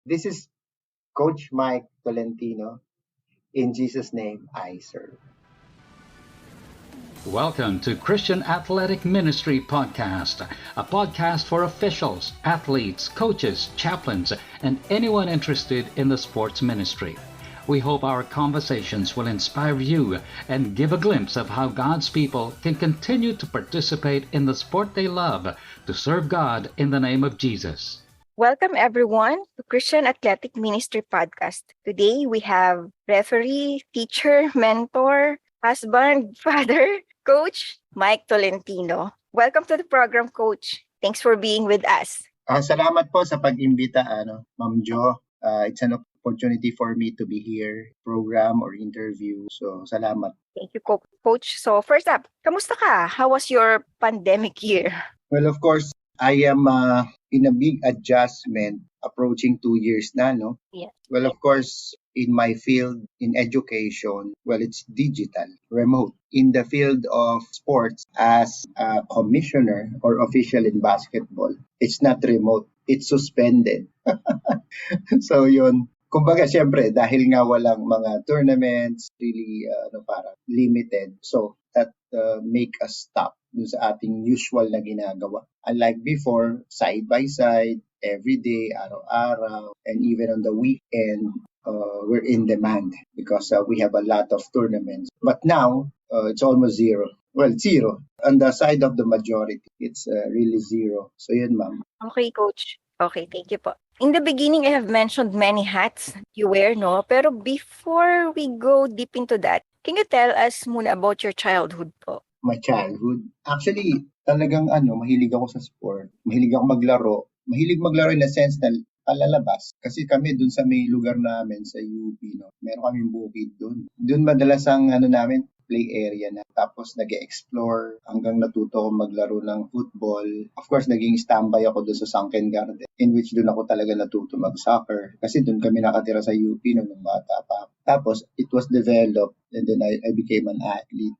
This is Coach Mike Tolentino. In Jesus' name, I serve. Welcome to Christian Athletic Ministry Podcast, a podcast for officials, athletes, coaches, chaplains, and anyone interested in the sports ministry. We hope our conversations will inspire you and give a glimpse of how God's people can continue to participate in the sport they love to serve God in the name of Jesus. Welcome everyone to Christian Athletic Ministry Podcast. Today we have referee, teacher, mentor, husband, father, Coach Mike Tolentino. Welcome to the program, Coach. Thanks for being with us. Salamat po sa pag-imbita, Ma'am Jo. It's an opportunity for me to be here, program or interview. So, salamat. Thank you, Coach. So first up, kamusta ka? How was your pandemic year? Well, of course, I am in a big adjustment approaching 2 years na, no? Yeah. Well, of course, in my field in education, well, it's digital, remote. In the field of sports, as a commissioner or official in basketball, it's not remote, it's suspended. So yun, kumbaga syempre dahil nga walang mga tournaments, really parang limited. So that make us stop dun sa ating usual na ginagawa. Unlike before, side by side, every day, araw-araw, and even on the weekend, we're in demand because we have a lot of tournaments. But now, it's almost zero. Well, zero. On the side of the majority, it's really zero. So yun, ma'am. Okay, Coach. Okay, thank you po. In the beginning, I have mentioned many hats you wear, no? Pero before we go deep into that, can you tell us muna about your childhood po? My childhood. Actually, talagang mahilig ako sa sport. Mahilig ako maglaro. Mahilig maglaro in the sense na palalabas. Kasi kami dun sa may lugar namin sa UP, no? Meron kaming bukid dun. Dun madalas ang namin, play area na. Tapos nag-explore hanggang natuto ako maglaro ng football. Of course, naging standby ako doon sa Sunken Garden in which doon ako talaga natuto mag-soccer. Kasi doon kami nakatira sa UP nung bata pa. Tapos, it was developed and then I became an athlete,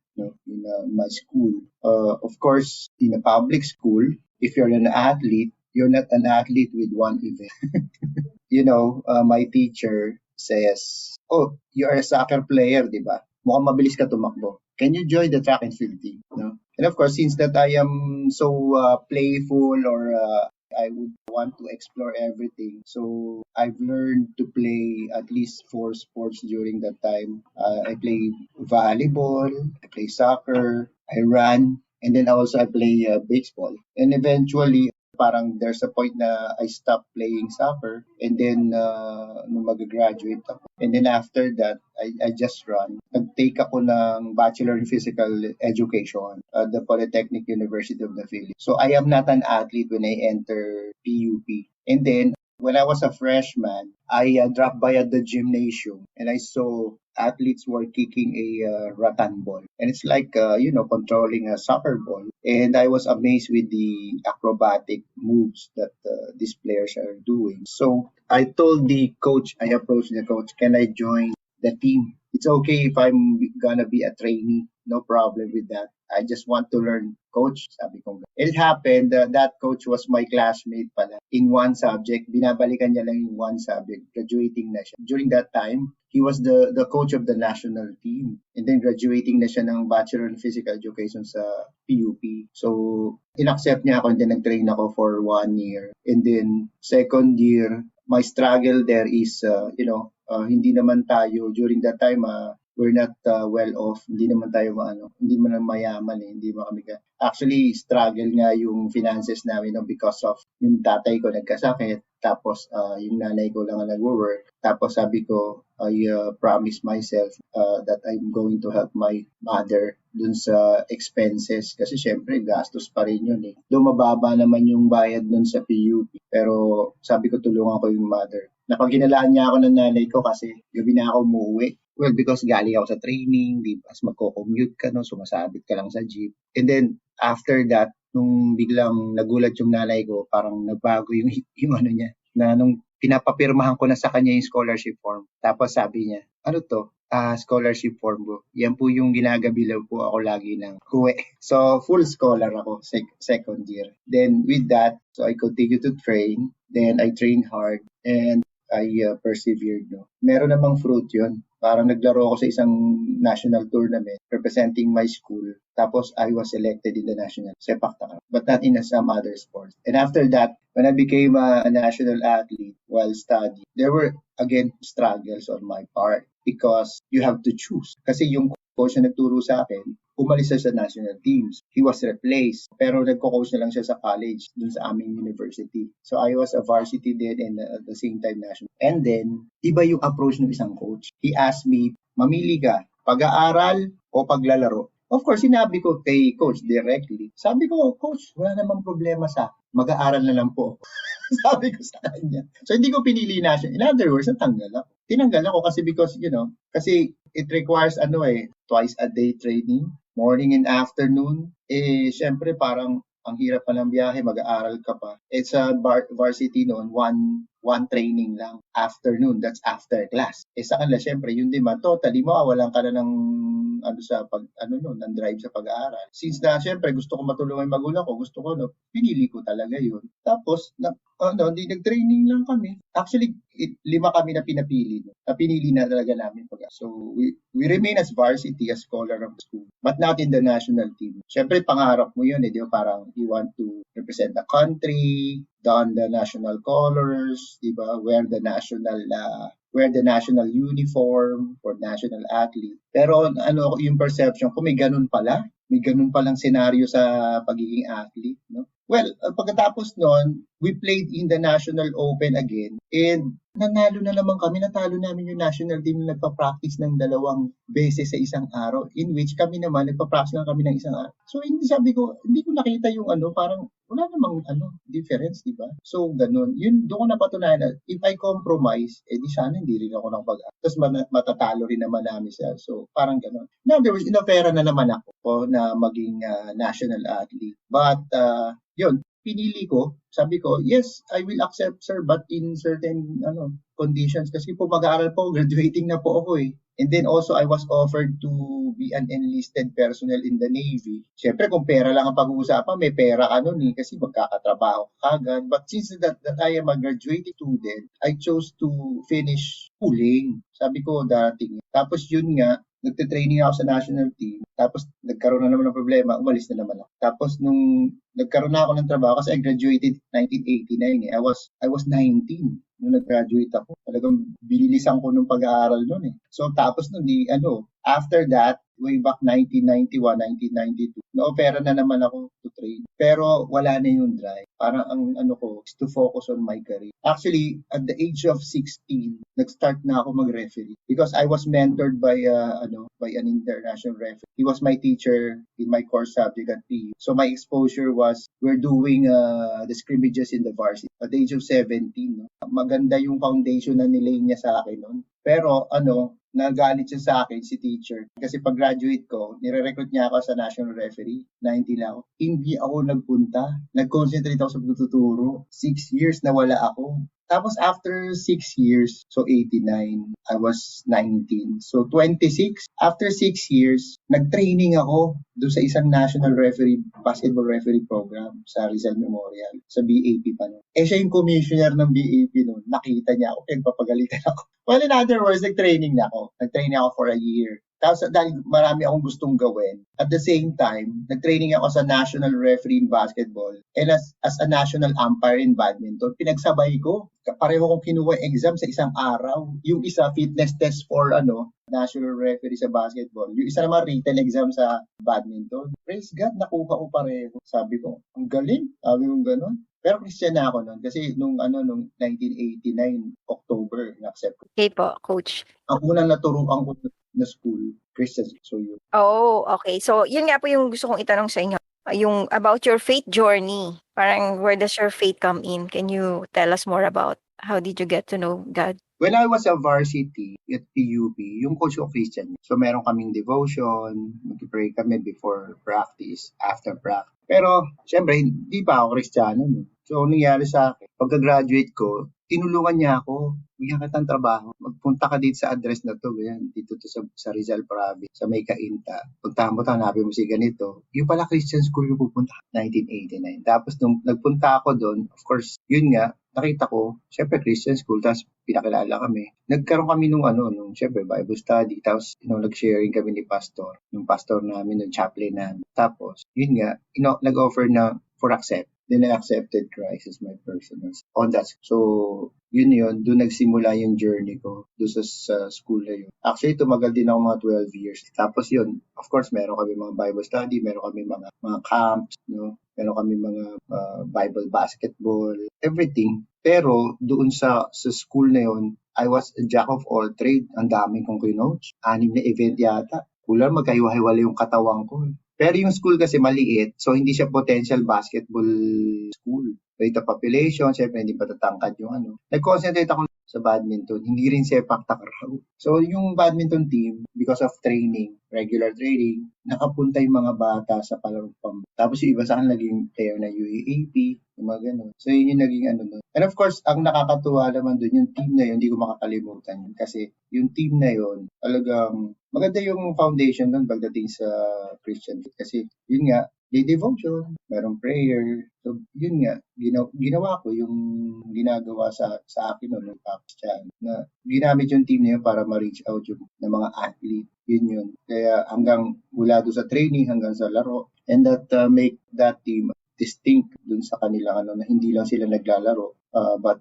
in my school. Of course, in a public school, if you're an athlete, you're not an athlete with one event. My teacher says, "Oh, you are a soccer player, di ba? Mukhang mabilis ka tumakbo. Can you join the track and field team?" No? And of course, since that I am so playful or I would want to explore everything. So I've learned to play at least 4 sports during that time. I play volleyball, I play soccer, I run, and then also I play baseball. And eventually, parang there's a point na I stopped playing soccer and then nung mag-graduate ako. And then after that, I just run. Nag-take ako ng Bachelor in Physical Education at the Polytechnic University of the Philippines. So I am not an athlete when I enter PUP. And then when I was a freshman, I dropped by at the gymnasium and I saw athletes were kicking a rattan ball. And it's like, controlling a soccer ball. And I was amazed with the acrobatic moves that these players are doing. So I told the coach, I approached the coach, can I join the team? It's okay if I'm gonna be a trainee. No problem with that. I just want to learn, coach, sabi ko. It happened that coach was my classmate pala in one subject. Binabalikan niya lang yung one subject. Graduating na siya. During that time, he was the coach of the national team. And then graduating na siya ng Bachelor in Physical Education sa PUP. So, in-accept niya ako and then nag-train ako for 1 year. And then, second year, my struggle there is, hindi naman tayo, during that time, we're not well off. Hindi naman tayo hindi naman mayaman eh. Hindi ba kami actually struggle nga yung finances namin because of yung tatay ko nagkasakit. Tapos yung nanay ko lang ang nag-work. Tapos sabi ko, I promised myself that I'm going to help my mother dun sa expenses. Kasi syempre gastos pa rin yun eh. Though mababa naman yung bayad dun sa PUP. Pero sabi ko tulungan ko yung mother. Napaginalaan niya ako ng nanay ko kasi gabi na ako umuwi. Well, because galing ako sa training, di ba? Magko-commute ka, no? Sumasabit ka lang sa jeep. And then, after that, nung biglang nagulat yung nanay ko, parang nagbago yung niya, na nung pinapapirmahan ko na sa kanya yung scholarship form. Tapos sabi niya, ano to? Scholarship form po. Yan po yung ginagabilaw po ako lagi ng kuwe. So, full scholar ako, second year. Then, with that, so I continue to train. Then, I train hard. And I persevered, no. Meron namang fruit 'yun. Parang naglaro ako sa isang national tournament representing my school. Tapos I was selected in the national sepak takraw, but not in some other sports. And after that, when I became a national athlete while studying, there were again struggles on my part because you have to choose. Kasi yung coach na nagturo sa akin, umalis siya sa national teams. He was replaced, pero nagko-coach na lang siya sa college dun sa aming university. So I was a varsity then and at the same time national. And then, iba yung approach ng isang coach. He asked me, mamili ka, pag-aaral o paglalaro. Of course, sinabi ko kay coach directly. Sabi ko, coach, wala namang problema sa mag-aaral na lang po. Sabi ko sa kanya. So, hindi ko pinili na siya. In other words, natanggal ako. Tinanggal ako kasi because, kasi it requires twice a day training, morning and afternoon. Syempre parang ang hirap pa ng biyahe, mag-aaral ka pa. It's a varsity noon, one training lang. Afternoon, that's after class. Sa kanila, syempre, yun din totally mawawalan ka na ng ng drive sa pag-aaral. Since na, syempre, gusto ko matulungan yung magulang ko, gusto ko, pinili ko talaga yun. Tapos, di nag-training lang kami. Actually, 5 kami na pinapili. Pinili na talaga namin So, we remain as varsity, as scholar of the school, but not in the national team. Syempre, pangarap mo yun, di ba? Parang you want to represent the country, don the national colors, di ba? Wear the national uniform for national athlete. Pero yung perception ko, may ganun palang senaryo sa pagiging athlete, no? Well, pagkatapos noon, we played in the National Open again and nanalo na naman kami, natalo namin yung national team na nagpa-practice ng 2 beses sa isang araw, in which kami naman nagpa-practice lang kami ng isang araw. So hindi ko nakita yung parang wala namang difference, di ba? So ganun. Yun doon ko napatunayan na if I compromise, di sana hindi rin ako ng pag-aaral. Tapos matatalo rin naman namin siya. So parang ganun. In other words, inofera na naman ako na maging national athlete. But yun, pinili ko, sabi ko, yes, I will accept, sir, but in certain conditions. Kasi po mag-aaral po, graduating na po ako eh. And then also, I was offered to be an enlisted personnel in the Navy. Siyempre, kung pera lang ang pag-uusapan, may pera ka nun eh, kasi magkakatrabaho ka agad. But since that I am a graduating student, I chose to finish schooling. Sabi ko, dating. Tapos yun nga, nagte-training ako sa national team. Tapos nagkaroon na naman ng problema, umalis na naman ako. Tapos nung nagkaroon na ako ng trabaho, kasi I graduated 1989 eh. I was 19 nung nag-graduate ako. Talagang binilisan ko nung pag-aaral nun eh. So tapos nung after that, way back 1991, 1992, na-opera na naman ako to train. Pero wala na yung drive. Parang ang ko is to focus on my career. Actually, at the age of 16, nag-start na ako mag-referee because I was mentored by an international referee. He was my teacher in my course subject at PU. So my exposure was we're doing the scrimmages in the varsity at the age of 17. No? Maganda yung foundation na nilay niya sa akin noon. Pero nagalit siya sa akin, si teacher. Kasi pag-graduate ko, nire-recruit niya ako sa national referee na hindi lang ako. Hindi ako nagpunta. Nag-concentrate ako sa pagtuturo. 6 years na wala ako. Tapos after 6 years, so 89, I was 19. So 26, after 6 years, nag-training ako doon sa isang national basketball referee program sa Rizal Memorial, sa BAP pa noon. Siya yung commissioner ng BAP noon. Nakita niya ako, pinagpapagalitan ako. Well, in other words, nag-training ako. Nag-training ako for a year. Tapos dahil marami akong gustong gawin, at the same time, nag-training ako sa national referee in basketball and as a national umpire in badminton. Pinagsabay ko. Pareho kong kinuha exam sa isang araw. Yung isa, fitness test for national referee sa basketball. Yung isa naman, written exam sa badminton. Praise God, nakuha ko pareho. Sabi ko, ang galing. Sabi ko gano'n. Pero Christian na ako noon kasi nung 1989 October na-accept ko. Okay po, coach. Ang unang naturuan ko na school, Christian. So yun. Oh, okay. So yun nga po yung gusto kong itanong sa inyo. Yung about your faith journey. Parang where does your faith come in? Can you tell us more about how did you get to know God? When I was a varsity at PUP, yung coach ko Christian. So meron kaming devotion, mag-pray kami before practice, after practice. Pero syempre, hindi pa ako Kristiyano. No? So nangyari sa akin, pagka-graduate ko, tinulungan niya ako, bigyan kita ng trabaho. Magpunta ka dito sa address na to, ganyan, dito to sa Rizal Province, sa May Cainta. Puntahan mo, hanapin mo si ganito. Yung pala Christian school yung pupunta, 1989. Tapos nung nagpunta ako doon, of course, yun nga, nakita ko, syempre Christian school, tapos pinakilala kami. Nagkaroon kami nung syempre Bible study, tapos nag-sharing kami ni pastor, yung pastor namin, yung chaplain namin. Tapos, yun nga, nag-offer na for accept. Then I accepted Christ as my personal on that. So, yun, doon nagsimula yung journey ko doon sa school na yun. Actually, tumagal din ako mga 12 years. Tapos yun, of course, meron kami mga Bible study, meron kami mga camps, no? Meron kami mga Bible basketball, everything. Pero doon sa school na yun, I was a jack of all trade. Ang daming kong kinoach. 6 na event yata. Kulang magkahiwa-hiwala yung katawan ko. Pero yung school kasi maliit, so hindi siya potential basketball school. Rate of population, syempre hindi pa tatangkad yung Nag-concentrate ako sa badminton, hindi rin sepak takraw. So yung badminton team, because of training, regular training, nakapunta yung mga bata sa palarong pam. Tapos yung iba sa akin naging player na UAAP, yung mga ganun. So yun yung naging nun. And of course, ang nakakatuwa naman dun, yung team na yun, hindi ko makakalimutan yun. Kasi yung team na yun, talagang maganda yung foundation nun pagdating sa Christian faith. Kasi yun nga, may devotion, merong prayer. So, yun nga, ginawa ko yung ginagawa sa akin noon, tapos dyan, na ginamit yung team na yun para ma-reach out yung ng mga athlete. Yun. Kaya hanggang mula doon sa training hanggang sa laro, and that make that team distinct dun sa kanilang na hindi lang sila naglalaro, but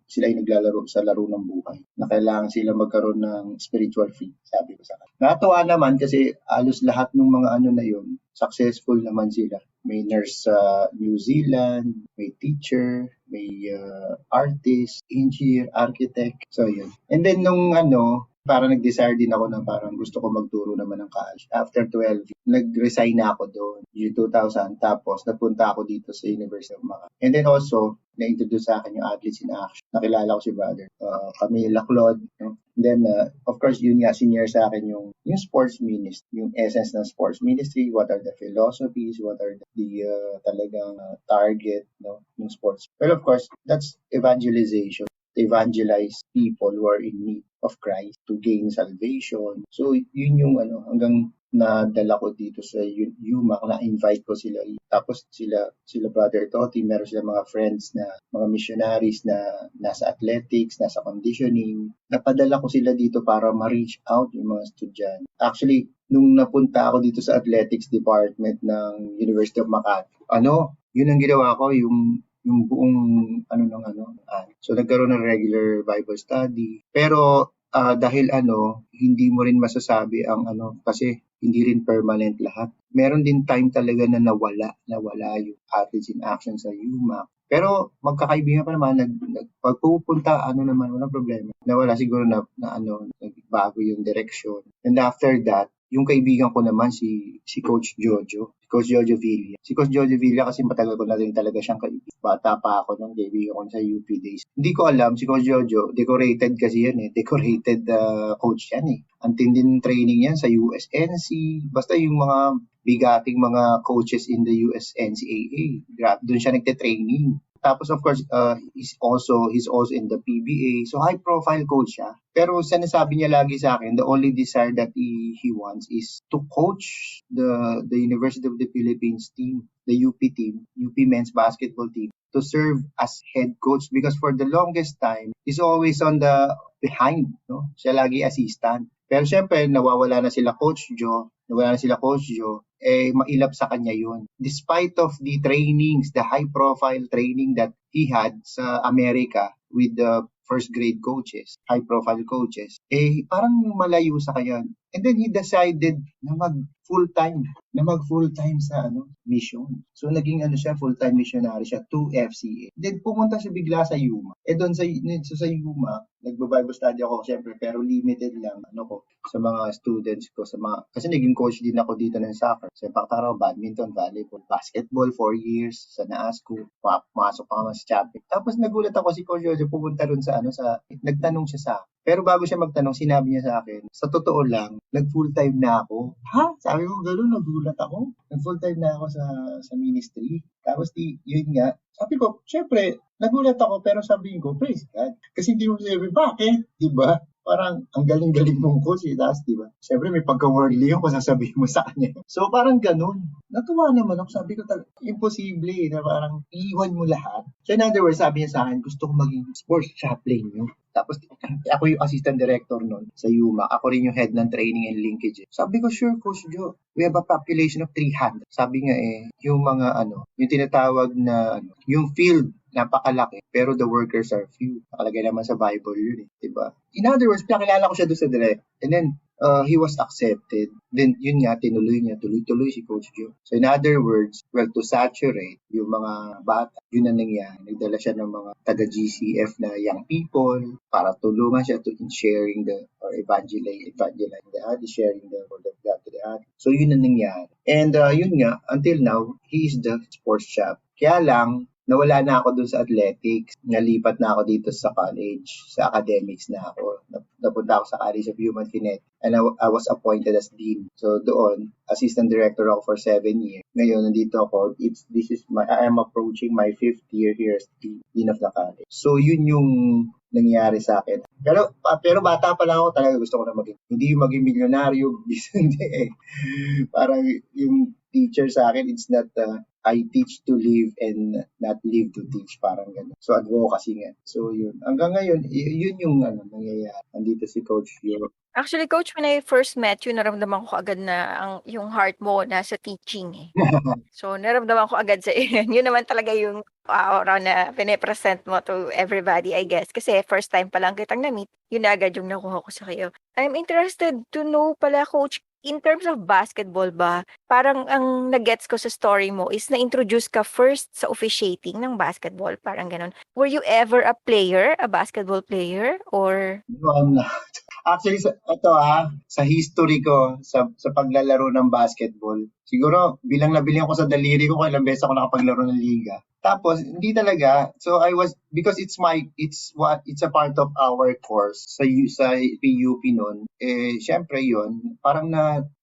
sila ay naglalaro sa laro ng buhay. Na kailangan sila magkaroon ng spiritual feet, sabi ko sa kanila. Natuwa naman kasi halos lahat ng mga na yun, successful naman sila. May nurse sa New Zealand, may teacher, may artist, engineer, architect. So yun. And then nung parang nag-desire din ako na parang gusto ko magturo naman ng college. After 12, nag-resign na ako doon, year 2000. Tapos, napunta ako dito sa University of Macau. And then also, na-introduce sa akin yung Athletes in Action. Nakilala ko si brother. Kami, Claude. No? Then, of course, yun nga, senior sa akin yung sports ministry, yung essence ng sports ministry, what are the philosophies, what are the talagang target ng sports. Well, of course, that's evangelization. Evangelize people who are in need of Christ to gain salvation. So, yun yung hanggang nadala ko dito sa UMAC, na-invite ko sila. Tapos sila Brother Toti, meron sila mga friends na mga missionaries na nasa athletics, nasa conditioning. Napadala ko sila dito para ma-reach out yung mga estudyante. Actually, nung napunta ako dito sa athletics department ng University of Makati, yun ang ginawa ko, yung buong so nagkaroon ng regular Bible study. Pero dahil hindi mo rin masasabi ang kasi hindi rin permanent lahat. Meron din time talaga na nawala yung Athletes in Action sa UMAC. Pero magkakaibigan pa naman, pagpupunta, naman, walang problema. Nawala siguro na nagbago yung direction. And after that, yung kaibigan ko naman si Coach Jojo Villa. Si Coach Jojo Villa kasi matagal ko na rin talaga siyang kaibigan. Bata pa ako nung kaibigan ko sa UP days. Hindi ko alam, si Coach Jojo, decorated kasi yan Decorated coach yan Ang tinding training yan sa USNC. Basta yung mga bigating mga coaches in the USNCAA. Doon siya nagte-training. Tapos of course, he's also in the PBA. So high profile coach siya. Pero sinasabi niya lagi sa akin, the only desire that he wants is to coach the University of the Philippines team, the UP team, UP men's basketball team, to serve as head coach because for the longest time, he's always on the behind, Siya lagi assistant. Pero syempre, nawawala na sila Coach Joe, mailap sa kanya yun. Despite of the trainings, the high-profile training that he had sa America with the first grade coaches, high-profile coaches, parang malayo sa kanya. And then he decided na mag-full-time sa mission. So naging siya, full-time missionary siya to FCA. Then pumunta siya bigla sa UMA. Doon sa UMA, nagbo-Bible study ako syempre, pero limited lang sa mga students ko, kasi naging coach din ako dito ng soccer. Sepak takraw, badminton, volleyball, basketball, 4 years sa NASCO. Pumasok pa naman sa champion. Tapos nagulat ako si Coach Jojo, pupunta rin nagtanong siya sa akin. Pero bago siya magtanong, sinabi niya sa akin, sa totoo lang, nag-full-time na ako. Ha? Sabi ko, gano'n, nagulat ako. Nag-full-time na ako sa ministry. Tapos yun nga, sabi ko, syempre, nagulat ako, pero sabihin ko, praise God. Kasi hindi mo sabi, bakit? Diba? parang ang galing-galing mong coach, tapos di ba? Siyempre may pagka-worldly yung kung sasabihin mo sa kanya. So parang ganun. Natuwa naman ako, sabi ko talaga, imposible na parang iiwan mo lahat. So in other words, sabi niya sa akin, gusto ko maging sports chaplain nyo. Tapos ako yung assistant director nun sa UMA. Ako rin yung head ng training and linkage. Sabi ko, sure, Coach Joe. We have a population of 300. Sabi nga yung mga yung tinatawag na, yung field, napakalaki, pero the workers are few. Nakalagay naman sa Bible yun diba? In other words, pinakilala ko siya doon sa direct. And then, he was accepted. Then, yun nga, tinuloy niya. Tuloy-tuloy si Coach Joe. So, in other words, well, to saturate yung mga bata, yun ang nangyari. Nagdala siya ng mga taga-GCF na young people para tulungan siya to in sharing or evangelize the other, sharing the word of God to the other. So, yun ang nangyari. And yun nga, until now, he is the sports shop. Kaya lang, nawala na ako dun sa athletics. Nalipat na ako dito sa college. Sa academics na ako. Napunta ako sa College of Human Kinetics. And I was appointed as dean. So doon, assistant director ako for 7 years. Ngayon, nandito ako. I am approaching my 5th year here as dean of the college. So yun yung nangyari sa akin. Pero bata pa lang ako, talaga gusto ko na maging. Hindi yung maging milyonaryo. Hindi Parang yung teacher sa akin, it's not I teach to live and not live to teach. Parang gano'n. So, advocacy nga. So, yun. Hanggang ngayon, yun yung nangyayari. Andito si Coach Yo. Actually, Coach, when I first met you, naramdaman ko agad na yung heart mo nasa teaching. So, naramdaman ko agad sa yun. Yun naman talaga yung aura na pinipresent mo to everybody, I guess. Kasi first time pa lang kitang na-meet, yun na agad yung nakuha ko sa kayo. I'm interested to know pala, Coach, in terms of basketball ba, parang ang nagets ko sa story mo is na-introduce ka first sa officiating ng basketball, parang ganun. Were you ever a basketball player, or? No, I'm not. Actually, sa history ko, sa paglalaro ng basketball, siguro, bilang nabilihan ko sa daliri ko kung ilang beses ako nakapaglaro ng liga. Tapos, hindi talaga. So, because it's a part of our course sa PUP noon. Syempre yun, parang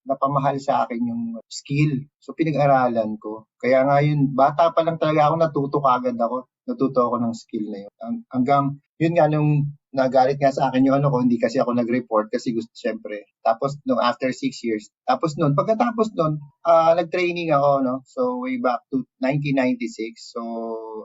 napamahal sa akin yung skill. So, pinag-aralan ko. Kaya nga yun, bata pa lang talaga ako, natuto ako ng skill na yun. Hanggang, yun nga, nung nagalit nga sa akin yung hindi kasi ako nag-report kasi gusto syempre. Tapos nung after 6 years, pagkatapos nun, nag-training ako, no? So way back to 1996. So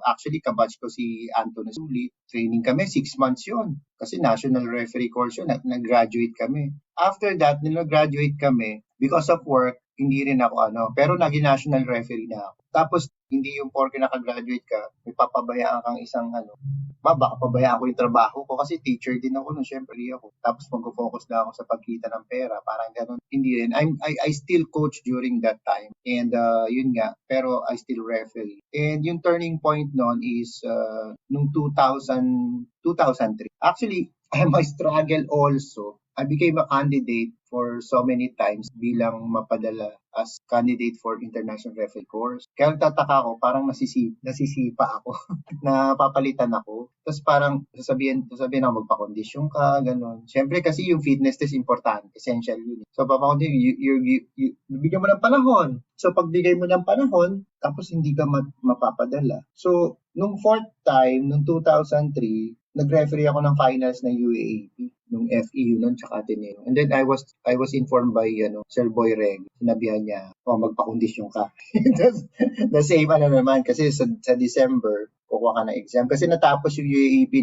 actually kabatch ko si Anthony Sulit. Training kami 6 months yun. Kasi national referee course yun, nag-graduate kami. After that, nung nag-graduate kami, because of work, hindi rin ako pero naging national referee na ako. Tapos hindi yung porke nakagraduate ka, may papabayaan kang isang baka pabayaan ko yung trabaho ko kasi teacher din ako nung syempre ako. Tapos mag-focus na ako sa pagkita ng pera, parang ganun. Hindi rin. I still coach during that time. And yun nga, pero I still referee. And yung turning point noon is nung 2003. Actually, my struggle also, I became a candidate for so many times bilang mapadala as candidate for international referee course. Kaya tataka ako, parang nasisipa ako, napapalitan ako. Tapos parang sasabihin ako magpa-condition ka, gano'n. Siyempre kasi yung fitness test important, essential yun. So papakondisyon, bigyan mo ng panahon. So pagbigay mo ng panahon, tapos hindi ka mapapadala. So nung 4th time, nung 2003, nag-referee ako ng finals ng UAAP, nung FEU nun, tsaka Ateneo. And then I was informed by Sir Boy Reg, sinabihan niya, magpa-kondisyon ka. The same naman, kasi sa December, kukuha ka na exam. Kasi natapos yung UAAP,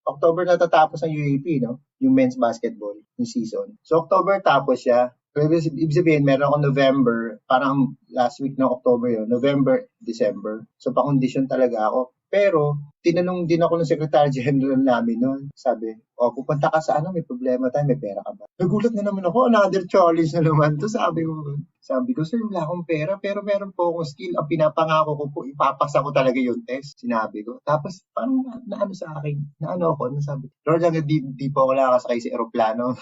October natatapos ang UAAP, yung men's basketball, yung season. So October tapos siya. Ibig sabihin, meron ako November, parang last week ng October yun, November, December. So pa-condition talaga ako. Pero, tinanong din ako ng Secretary General namin noon. Sabi, pupunta ka sa may problema tayo, may pera ka ba? Nagulat na naman ako, another challenge na naman to. Sabi ko, sir, wala akong pera, pero meron po akong skill. Ang pinapangako ko po, ipapasa ko talaga yung test. Sinabi ko. Tapos, parang naano sa akin, nasabi, Lord, di po ako nakakasakay sa aeroplano.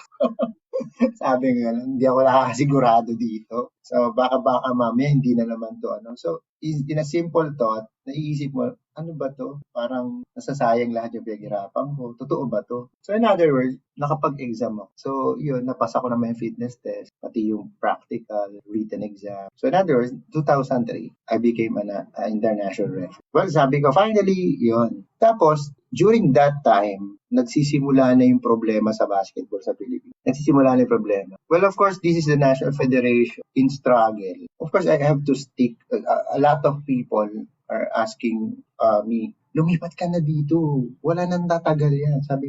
Sabi nga, hindi ako nakakasigurado dito. So, baka mamaya, hindi na naman to. So, in a simple thought, naiisip mo, ano ba to? Parang nasasayang lahat yung pinaghirapan ko. Totoo ba to? So in other words, nakapag-exam ako. So yun, napasa ko naman yung fitness test, pati yung practical, written exam. So in other words, 2003, I became an international referee. Well, sabi ko, finally, yun. Tapos, during that time, nagsisimula na yung problema sa basketball sa Pilipinas. Nagsisimula na yung problema. Well, of course, this is the National Federation in struggle. Of course, I have to stick. A lot of people are asking me, lumipat ka na dito. Wala nang tatagal yan. Sabi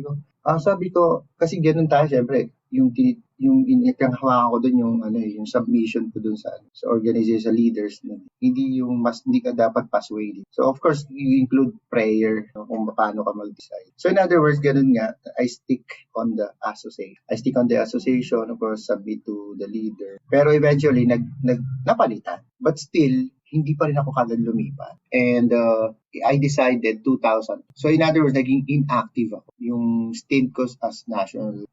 ko, kasi ganun tayo, syempre, yung hawakan ko doon yung submission ko doon sa organization, sa leaders, hindi hindi ka dapat persuaded. So of course you include prayer, kung paano ka mag-decide. So in other words, ganun nga, I stick on the association, of course, submit to the leader. Pero eventually napalitan. But still, hindi pa rin ako kagad lumipat. And I decided 2000. So in other words, naging inactive ako. Yung stint ko as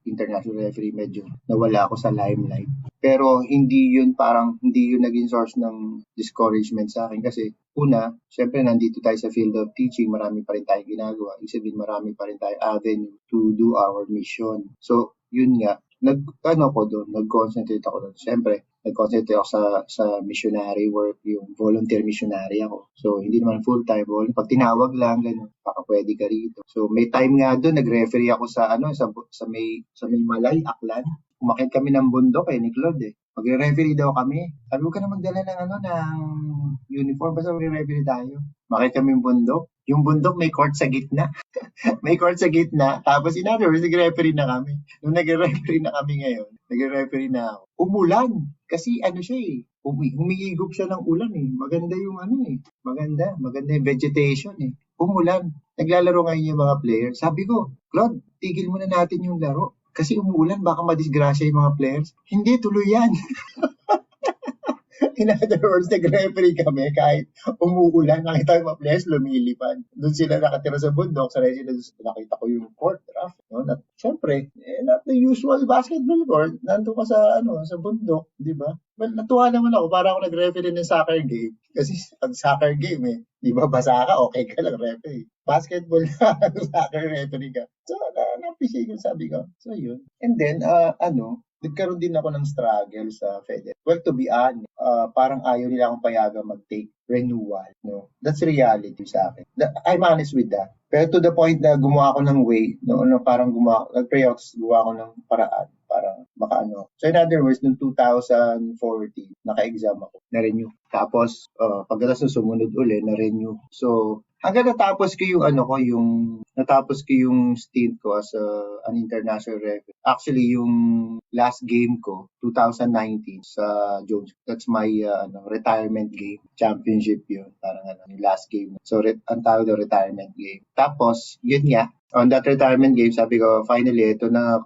international referee, medyo nawala ako sa limelight. Pero hindi yun naging source ng discouragement sa akin kasi una, syempre nandito tayo sa field of teaching, marami pa rin tayong ginagawa. Ibig sabihin, marami pa rin tayong avenue to do our mission. So yun nga, nag-concentrate ako doon. Siyempre, nag-concentrate ako sa missionary work, yung volunteer missionary ako. So, hindi naman full-time role. Pag tinawag lang, gano'n, baka pwede ka rito. So, may time nga doon, nag-referee ako sa may Malay, Aklan. Umakit kami ng bundok ni Claude. Magre-referee daw kami. Sabi ko, ka na magdala ng uniform, basta magre-referee tayo. Umakit kami ng bundok. Yung bundok may court sa gitna. May court sa gitna. Tapos in other words, nag-referee na kami. Nung nag-referee na kami ngayon, nag-referee na ako. Umulan. Kasi siya humihigop siya ng ulan Maganda yung maganda yung vegetation Umulan. Naglalaro ngayon yung mga players. Sabi ko, Claude, tigil muna natin yung laro. Kasi umuulan, baka madisgrasya yung mga players. Hindi, tuloy yan. In other words, nag-referee kami kahit umuulan, nakita yung mga players lumilipad. Doon sila nakatira sa bundok, sa residence, nakita ko yung court, draft. At syempre, not the usual basketball court, nandun ka sa bundok, di ba? Well, natuwa naman ako, para ako nag-referee ng soccer game. Kasi pag soccer game di ba, basa ka, okay ka lang referee. Basketball na, soccer referee ka. So, na-appreciate yung sabi ko. So, yun. And then, nagkaroon din ako ng struggle sa FEDER. Well, to be honest, parang ayaw nila akong payagan mag-take renewal. No? That's reality sa akin. I'm honest with that. Pero to the point na gumawa ako ng way, parang nag-pray ako, gumawa ako ng paraan para makaano. So in other words, noong 2014, naka-exam ako, na-renew. Tapos, pagkatapos sumunod uli, na-renew. So, hanggang natapos ko yung stint ko as an international referee. Actually, yung last game ko, 2019 sa Jones. That's my retirement game. Championship yun. Parang yung last game. So, ang tawag na retirement game. Tapos, yun nga, on that retirement game, sabi ko, finally, ito na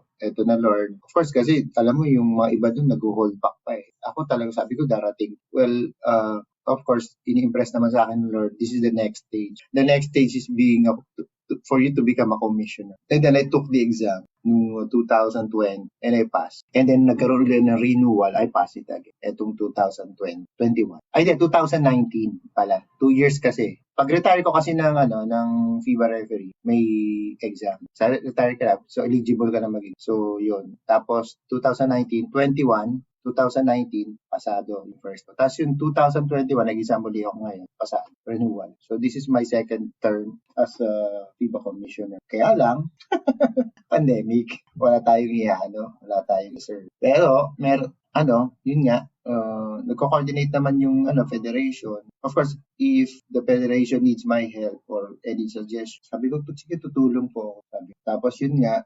Lord. Of course, kasi alam mo yung mga iba dun nag-hold back pa Ako talaga sabi ko darating. Well, of course, ini-impress naman sa akin ng Lord, this is the next stage. The next stage is for you to become a commissioner. And then I took the exam noong 2020 and I passed. And then nagkaroon ulit ng renewal, I passed it again. Etong 2021. 2019 pala. 2 years kasi. Pag-retire ko kasi ng FIBA referee, may exam. Sa retire ka na, so eligible ka na maging. So, yun. Tapos, 2019, pasado yung first. Tapos yung 2021, nag-exam ulit ako ngayon, pasado, renewal. So this is my second term as a FIBA commissioner. Kaya lang, pandemic, wala tayong reserve. Pero, yun nga, nagko-coordinate naman yung federation. Of course, if the federation needs my help or any suggestion, sabi ko, sige, tutulong po ako. Tapos yun nga,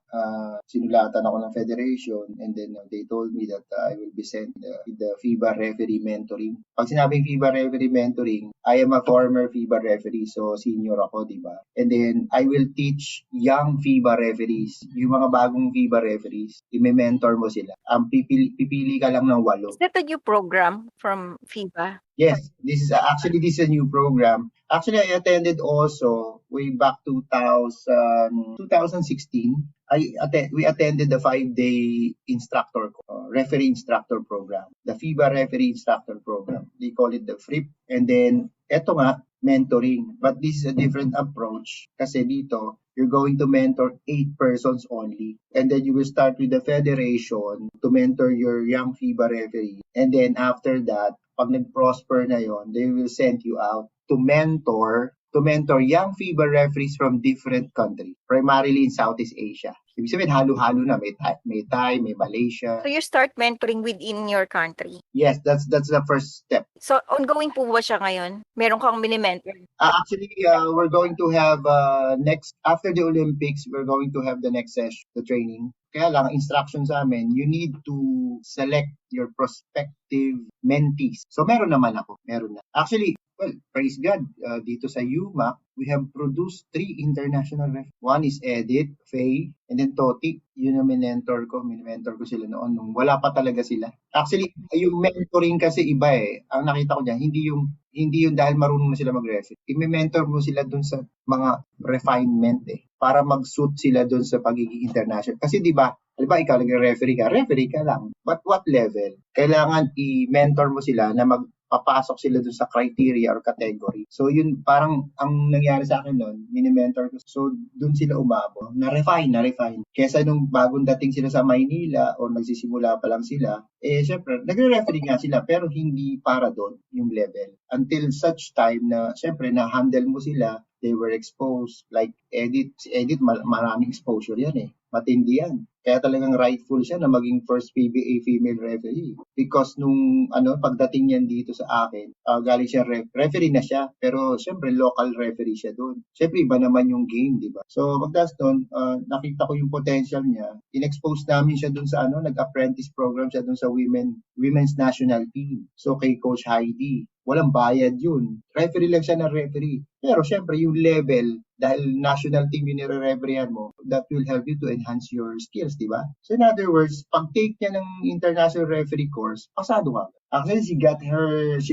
sinulatan ako ng federation and then they told me that I will be sent with the FIBA referee mentoring. Pag sinabing FIBA referee mentoring, I am a former FIBA referee, so senior ako, di ba? And then, I will teach young FIBA referees, yung mga bagong FIBA referees, i-mentor mo sila. Pipili ka lang ng 8. Is that a new program from FIBA? Yes, this is a new program. Actually, I attended also way back 2016. We attended the 5-day referee instructor program, the FIBA referee instructor program. They call it the FRIP. And then Eto nga, mentoring. But this is a different approach kasi dito, you're going to mentor 8 persons only. And then you will start with the federation to mentor your young FIBA referee. And then after that, pag nag-prosper na yon, they will send you out to mentor young FIBA referees from different countries, primarily in Southeast Asia. Ibig sabihin, halo-halo na. May Thai, may Malaysia. So you start mentoring within your country. Yes, that's the first step. So ongoing po ba siya ngayon? Meron kang mini-mentor? Actually, we're going to have after the Olympics, we're going to have the next session, the training. Kaya lang, instruction sa amin, you need to select your prospective mentees. So meron naman ako, meron na. Actually, well, praise God, dito sa UMAC, we have produced 3 international referees. One is Edith, Faye, and then Toti. Yun ang minentor ko sila noon nung wala pa talaga sila. Actually, yung mentoring kasi iba eh. Ang nakita ko diyan, hindi yung dahil marunong na sila mag-referee. I-mentor mo sila dun sa mga refinement eh, para mag-suit sila dun sa pagiging international. Kasi di ba ikaw nag-referee ka lang. But what level? Kailangan i-mentor mo sila na magpapasok sila dun sa criteria or category. So yun, parang ang nangyari sa akin noon, mini-mentor ko. So dun sila umabot, na-refine. Kesa nung bagong dating sila sa Maynila o nagsisimula pa lang sila, syempre, nagre-referee nga sila pero hindi para doon yung level. Until such time na, syempre, na-handle mo sila, they were exposed. Like si Edith, maraming exposure yan eh. Matindi yan. Kaya talagang rightful siya na maging first PBA female referee. Because nung pagdating niyan dito sa akin, galing siya referee na siya, pero syempre local referee siya doon. Syempre iba naman yung game, di ba? So pagdas doon, nakita ko yung potential niya. In-expose namin siya doon sa nag-apprentice program siya doon sa women's national team. So kay Coach Heidi, walang bayad yun. Referee lang siya na referee. Pero syempre yung level, dahil national team yung nire-refereehan mo, that will help you to enhance your skills, di ba? So in other words, pag take niya ng international referee course, pasado ka. Actually, she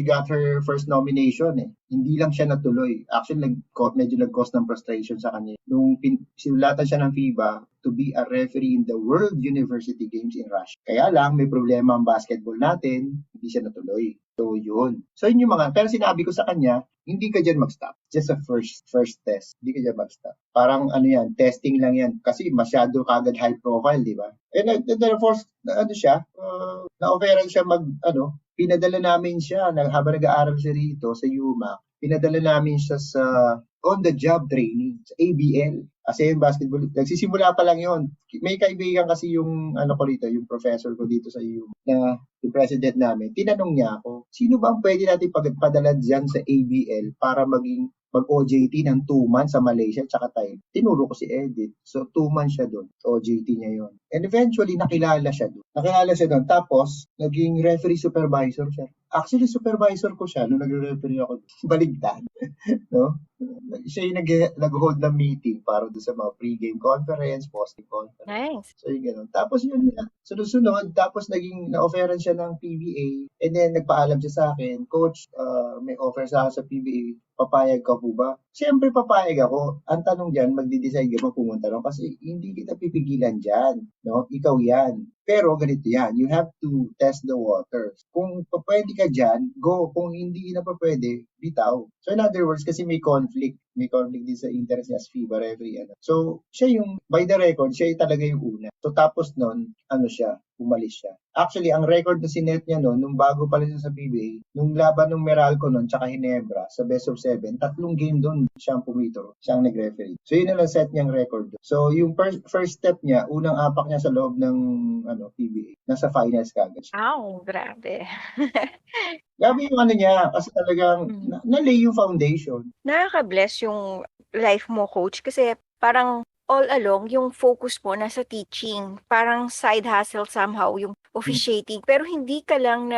got her first nomination eh. Hindi lang siya natuloy. Actually, medyo nag-cause ng frustration sa kanya. Nung sinulatan siya ng FIBA to be a referee in the World University Games in Russia. Kaya lang, may problema ang basketball natin, hindi siya natuloy. So, yun. So, yun yung mga, pero sinabi ko sa kanya, hindi ka dyan mag-stop. Just a first test. Hindi ka dyan mag-stop. Parang testing lang yan. Kasi masyado kagad high profile, di ba? And therefore, na-offeran siya pinadala namin siya, habang nag-aaral siya rito sa UMAC, pinadala namin siya sa on-the-job training, sa ABL. Kasi yung basketball, nagsisimula pa lang yun. May kaibigan kasi yung, yung professor ko dito sa UMAC, na yung president namin, tinanong niya ako, sino ba ang pwede natin pagpadala dyan sa ABL para mag-OJT ng 2 months sa Malaysia at Thailand. Tinuro ko si Edith. So, 2 months siya doon. OJT niya yon. And eventually, nakilala siya doon. Tapos, naging referee supervisor siya. Actually, supervisor ko siya nung nagre-referee ako. Baligtad. No? Siya yung nag-hold ng meeting para doon sa mga pre-game conference, post-game conference. Nice. So, yung gano'n. Tapos yun, sunod-sunod, tapos na-offeran siya ng PBA. And then, nagpaalam siya sa akin, Coach, may offer sa akin sa PBA. Papayag ka po ba? Siyempre, papayag ako. Ang tanong dyan, magdi-decide ka ba pumunta ron? Kasi hindi kita pipigilan dyan. No? Ikaw yan. Pero ganito yan, you have to test the waters. Kung pwede ka dyan, go. Kung hindi na pa pwede, bitaw. So in other words, kasi may conflict din sa interest niya as FIBA referee. So siya yung, by the record, siya talaga yung una. So tapos nun, umalis siya. Actually, ang record na sinet niya noon, nung bago pa rin siya sa PBA, nung laban ng Meralco noon, tsaka Hinebra, sa best of 7, 3 game doon siyang pumito, siyang nag-referee. So yun na lang set niyang record. So yung first step niya, unang apak niya sa loob ng PBA, nasa finals kagad siya. Wow, grabe. Grabe yung niya, kasi talagang na-lay yung foundation. Nakaka-bless yung life mo, Coach, kasi parang all along, yung focus mo nasa teaching. Parang side hustle somehow, yung officiating. Pero hindi ka lang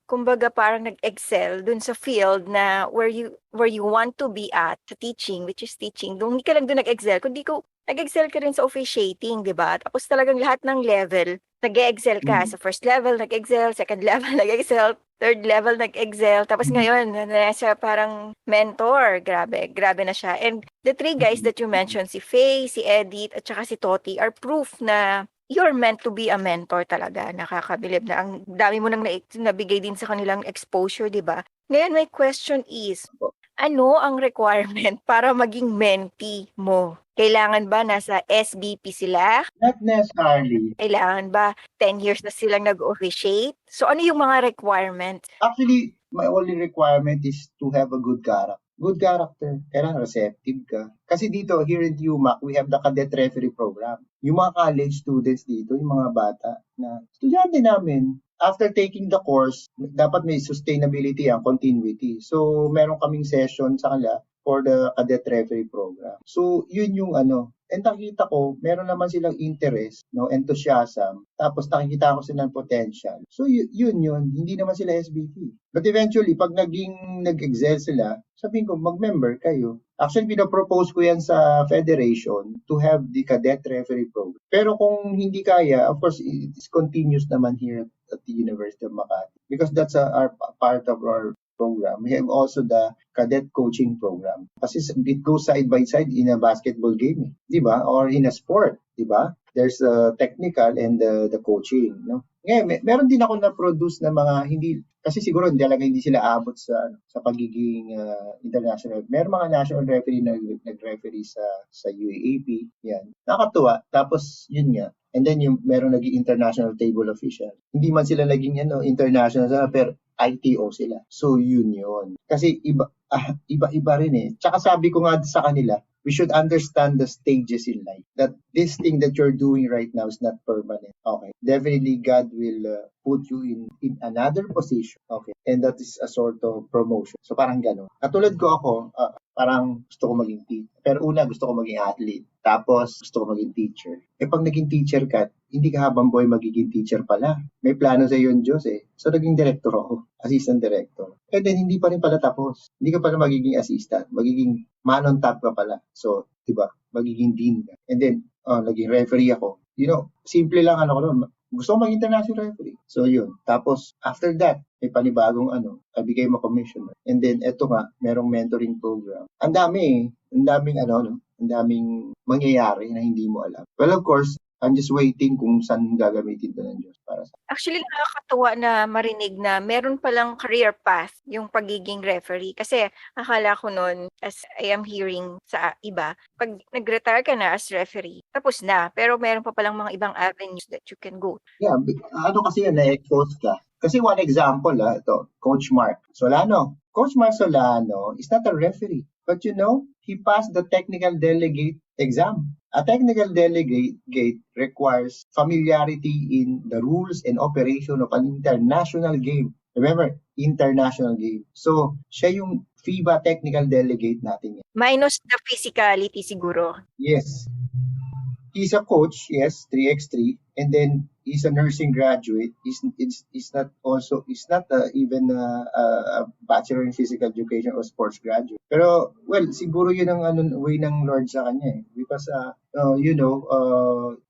kumbaga parang nag-excel dun sa field na where you want to be at, sa teaching, which is teaching. Hindi ka lang dun nag-excel, kundi nag-excel ka rin sa officiating, di ba? Tapos talagang lahat ng level, nag-excel ka. Sa first level, nag-excel. Second level, nag-excel. Third level, nag-excel. Tapos ngayon, nasa parang mentor. Grabe na siya. And the 3 guys that you mentioned, si Faye, si Edith, at saka si Toti, are proof na you're meant to be a mentor talaga. Nakakabilib na. Ang dami mo nang nabigay din sa kanilang exposure, di ba? Ngayon, my question is, Ano ang requirement para maging mentee mo? Kailangan ba nasa SBP sila? Not necessarily. Kailangan ba 10 years na silang nag-officiate? So ano yung mga requirements? Actually, my only requirement is to have a good character. Good character. Kailangan receptive ka. Kasi dito, here in UMAC, we have the cadet referee program. Yung mga college students dito, yung mga bata na estudyante namin, after taking the course, dapat may sustainability and continuity. So, meron kaming session sa kanila for the cadet referee program. So, yun yung ano. And nakikita ko, meron naman silang interest, no, enthusiasm. Tapos nakikita ko silang potential. So, yun. Hindi naman sila SBT. But eventually, pag nag-excel sila, sabihin ko, mag-member kayo. Actually, pinapropose ko yan sa federation to have the cadet referee program. Pero kung hindi kaya, of course, it's continuous naman here at the University of Makati. Because that's our part of our program. We have also the cadet coaching program. Kasi it goes side by side in a basketball game, di ba? Or in a sport, di ba? There's the technical and the coaching, no? Ngayon, meron din ako na-produce na mga hindi, kasi siguro hindi sila abot sa pagiging international. Meron mga national referee na nag-referee sa UAAP, yan. Nakatuwa. Tapos, yun nga. And then, meron naging international table official. Hindi man sila naging international, pero ITO sila. So, yun. Kasi iba rin eh. Tsaka sabi ko nga sa kanila, we should understand the stages in life. That this thing that you're doing right now is not permanent. Okay. Definitely, God will put you in another position. Okay. And that is a sort of promotion. So, parang gano'n. Katulad ko ako, parang gusto ko maging teacher. Pero una, gusto ko maging athlete. Tapos, gusto ko maging teacher. Pag naging teacher ka, hindi ka habang boy magiging teacher pala. May plano sa iyo yung Diyos eh. So, naging director ako. Assistant director. And then, hindi pa rin pala tapos. Hindi ka pala magiging assistant. Magiging man on top ka pala. So, diba? Magiging dean ka. And then, naging referee ako. Simple lang gusto ko maging international referee. So, yun. Tapos, after that, may panibagong I became a commissioner. And then, eto nga, merong mentoring program. Ang dami Ang daming mangyayari na hindi mo alam. Well, of course, I'm just waiting kung saan gagamitin ito ng Diyos para sa. Actually, nakakatuwa na marinig na meron palang career path yung pagiging referee. Kasi akala ko noon, as I am hearing sa iba, pag nag-retire ka na as referee, tapos na. Pero meron pa palang mga ibang avenues that you can go. Yeah, kasi na-expose ka. Kasi one example, ito, Coach Mark Solano. Coach Mark Solano is not a referee. But he passed the technical delegate exam. A technical delegate requires familiarity in the rules and operation of an international game. Remember, international game. So, siya yung FIBA technical delegate natin. Minus the physicality siguro. Yes. He's a coach, yes, 3x3, and then he's a nursing graduate. He's not even a bachelor in physical education or sports graduate. Pero siguro yun ang way ng Lord sa kanya because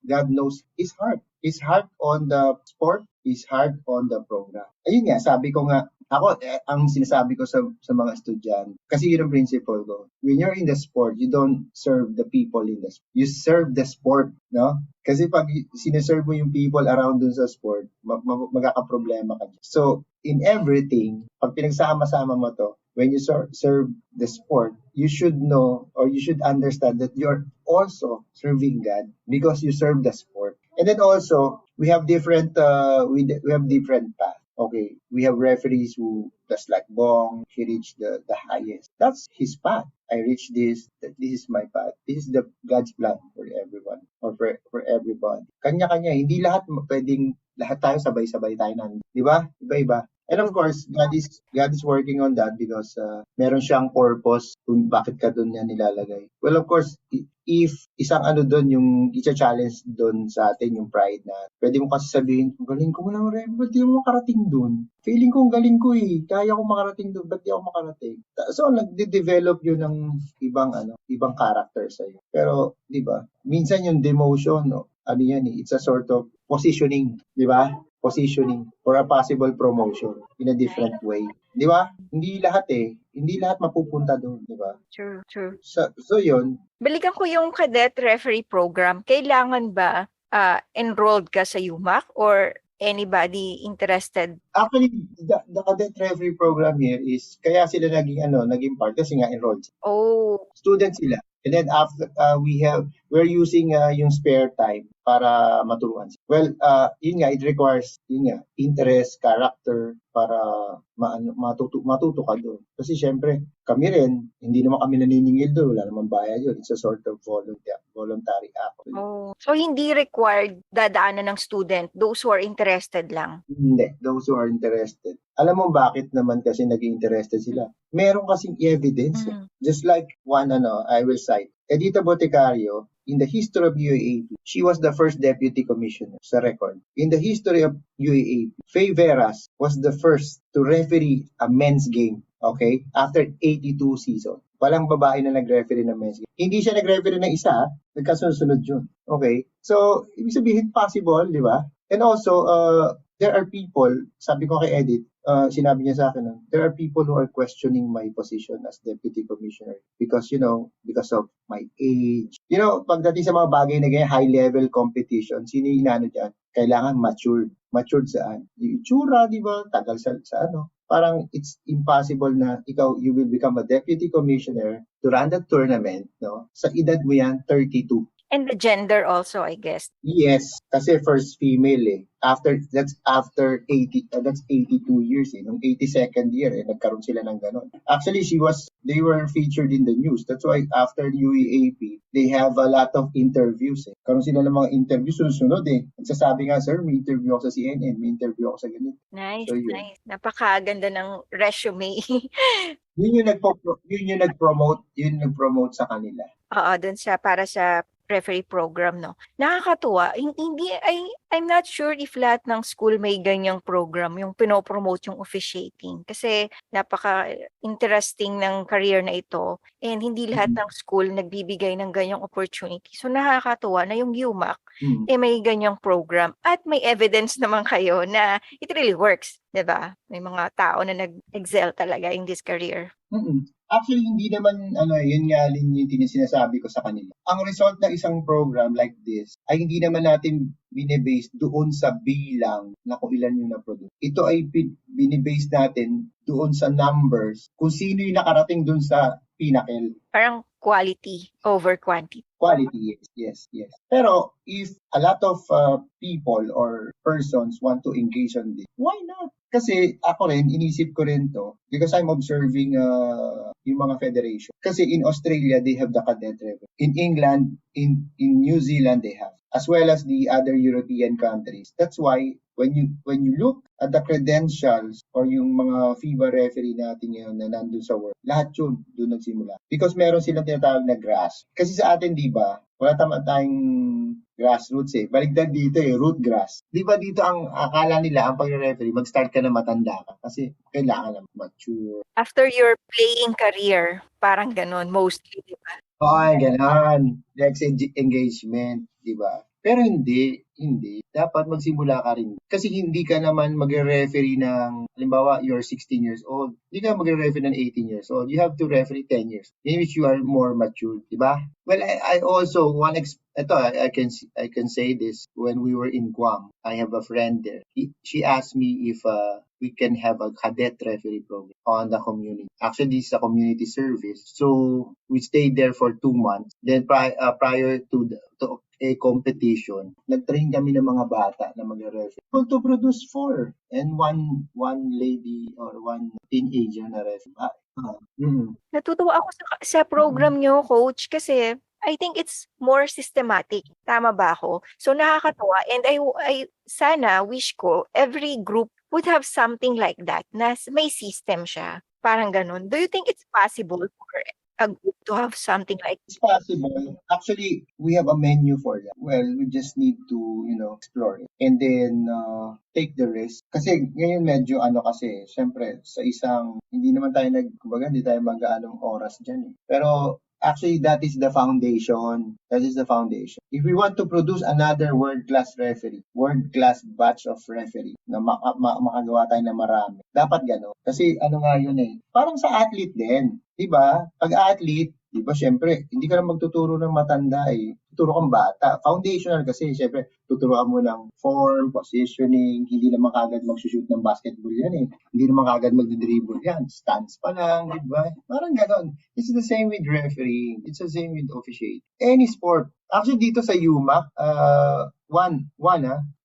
God knows his heart. His heart on the sport, his heart on the program. Ayun nga, sabi ko nga, ako, ang sinasabi ko sa mga estudyante, kasi yun ang principle ko. When you're in the sport, you don't serve the people in the sport. You serve the sport, no? Kasi pag sineserve mo yung people around dun sa sport, magkakaproblema ka. So, in everything, pag pinagsama-sama mo to, when you serve the sport, you should know or you should understand that you're also serving God because you serve the sport. And then also, we have different paths. Okay, we have referees who, just like Bong, he reached the highest. That's his path. I reached this. This is my path. This is the God's plan for everyone or for everybody. Kanya-kanya, hindi lahat tayo sabay-sabay tayo nandun. Di ba? Iba-iba. And of course, God is working on that because meron siyang purpose kung bakit ka doon niya nilalagay. Well, of course, if isang doon yung i-challenge doon sa atin yung pride na pwede mo kasi sabihin, galing ko mo lang rin, ba't di ako makarating doon? Feeling ko galing ko kaya ko makarating doon, ba't di ako makarating? So, nagde-develop yun ng ibang character sa'yo. Pero, di ba, minsan yung demotion, it's a sort of positioning, di ba? Positioning for a possible promotion in a different way. Di ba? Hindi lahat mapupunta doon, di ba? True. So yun. Balikan ko yung cadet referee program. Kailangan ba enrolled ka sa UMAC or anybody interested? Actually, the cadet referee program here is, kaya sila naging part kasi nga enrolled. Oh, Students sila. And then after, we're using yung spare time para maturuan. Well, yun nga, it requires, interest, character, para matuto ka doon. Kasi syempre, kami rin, hindi naman kami naniningil doon, wala naman bayad yun. It's a sort of voluntary act. oh. So hindi required dadaanan ng student, those who are interested lang. Hindi, those who are interested. Alam mo bakit naman kasi naging interested sila? Meron kasing evidence. Just like one, I will cite. Edita Boticario, in the history of UAAP, she was the first deputy commissioner sa record. In the history of UAAP, Faye Veras was the first to referee a men's game, okay? After 82 season. Walang babae na nag-referee ng men's game. Hindi siya nag-referee ng isa, nagkasunod-sunod yun. Okay? So, ibig sabihin possible, di ba? And also, there are people, sabi ko kay Edith, sinabi niya sa akin, there are people who are questioning my position as deputy commissioner because, because of my age. Pagdating sa mga bagay na ganyan, high-level competition, sino yung inano dyan? Kailangan matured. Matured saan? Yung itsura, di ba? Tagal sa ano. Parang it's impossible na you will become a deputy commissioner to run the tournament, no? Sa edad mo yan, 32. And the gender also, I guess. Yes, kasi first female that's after 82 years Nung 82nd year nagkaroon sila ng ganon. Actually, they were featured in the news. That's why after UEAP, they have a lot of interviews Karoon sila ng mga interviews sunod Nagsasabi nga, sir, may interview ako sa CNN, may interview ako sa ganito. Nice, So, nice. Napakaganda ng resume. Yun yung nag-promote sa kanila. Oo, dun para sa referee program, no? Nakakatuwa. I'm not sure if lahat ng school may ganyang program, yung pinopromote yung officiating. Kasi napaka-interesting ng career na ito. And hindi lahat ng school nagbibigay ng ganyang opportunity. So nakakatuwa na yung UMAC, may ganyang program. At may evidence naman kayo na it really works. Diba? May mga tao na nag-excel talaga in this career. Actually, hindi naman, yun nga rin yung sinasabi ko sa kanila. Ang result ng isang program like this ay hindi naman natin binibase doon sa bilang na kung ilan yung na-produce. Ito ay binibase natin doon sa numbers, kung sino yung nakarating doon sa pinnacle. Parang quality over quantity. Quality, yes. Pero if a lot of people or persons want to engage on this, why not? Kasi ako rin, inisip ko rin to because I'm observing yung mga federation. Kasi in Australia, they have the cadet referee. In England, in New Zealand, they have. As well as the other European countries. That's why when you look at the credentials or yung mga FIBA referee natin ngayon na nandun sa world, lahat yun doon nagsimula. Because meron silang tinatawag na grass. Kasi sa atin, di ba, wala tayong grassroots Baligtad dito root grass. Di ba dito ang akala nila, ang pag-referee, mag-start ka na matanda ka. Kasi kailangan na mature. After your playing career, parang ganon, mostly, di ba? Oo, ganon. Next engagement, di ba? Pero hindi. Dapat magsimula ka rin. Kasi hindi ka naman magre-referee ng, halimbawa, you're 16 years old. Hindi ka magre-referee ng 18 years old. You have to referee 10 years, in which you are more mature, di ba? Well, I also, I can say this, when we were in Guam, I have a friend there. She asked me if we can have a cadet referee program on the community. Actually, this is a community service. So, we stayed there for 2 months. Then, prior to a competition, nag-train kami ng mga bata na mag-referee. To produce 4 and one lady or one teenager na referee. Natutuwa ako sa program nyo, Coach, kasi I think it's more systematic. Tama ba ako? So nakakatuwa, and I sana wish ko every group would have something like that na may system siya. Parang ganun. Do you think it's possible for a group to have something like It's possible. Actually, we have a menu for that. Well, we just need to, explore it. And then, take the risk. Kasi ngayon medyo syempre, sa isang, hindi hindi tayo mag-aanong oras dyan Pero, actually, that is the foundation. If we want to produce another world-class referee, world-class batch of referee, na makagawa tayo na marami, dapat gano'n. Kasi yun parang sa athlete din. Diba? Pag athlete, Di ba, syempre, hindi ka na magtuturo ng matanda eh. Tuturo kang bata. Foundational kasi, syempre, tuturuan mo ng form, positioning, hindi naman kagad mag-shoot ng basketball yan eh. Hindi naman kagad mag-dribble yan. Stance pa lang, di ba? Parang ganon. It's the same with refereeing. It's the same with officiating. Any sport. Actually, dito sa UMAC,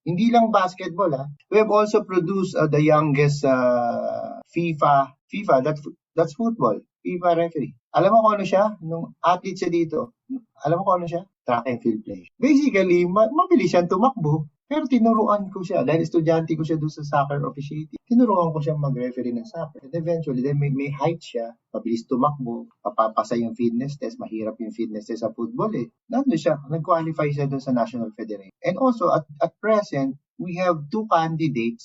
hindi lang basketball We have also produced the youngest FIFA, that's football. FIFA referee. Alam mo kung ano siya? Nung athlete siya dito, alam mo kung ano siya? Track and field player. Basically, mabilis siyang tumakbo. Pero tinuruan ko siya, dahil estudyante ko siya doon sa soccer officiating, tinuruan ko siya mag-referee ng soccer. And eventually, then may height siya, mabilis tumakbo, papapasa yung fitness test, mahirap yung fitness test sa football Nandun siya, nag-qualify siya doon sa National Federation. And also, at present, we have 2 candidates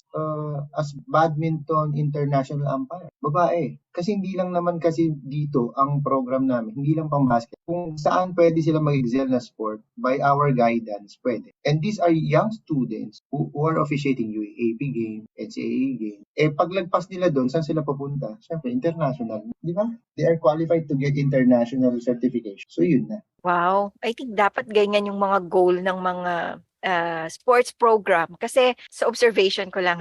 as badminton international umpire. Babae. Kasi hindi lang naman kasi dito ang program namin, hindi lang pang basket. Kung saan pwede sila mag-excel na sport, by our guidance, pwede. And these are young students who are officiating UAAP game, NCAA game. Paglagpas nila doon, saan sila papunta? Siyempre, international. Di ba? They are qualified to get international certification. So, yun na. Wow. I think dapat ganyan yung mga goal ng mga sports program. Kasi sa observation ko lang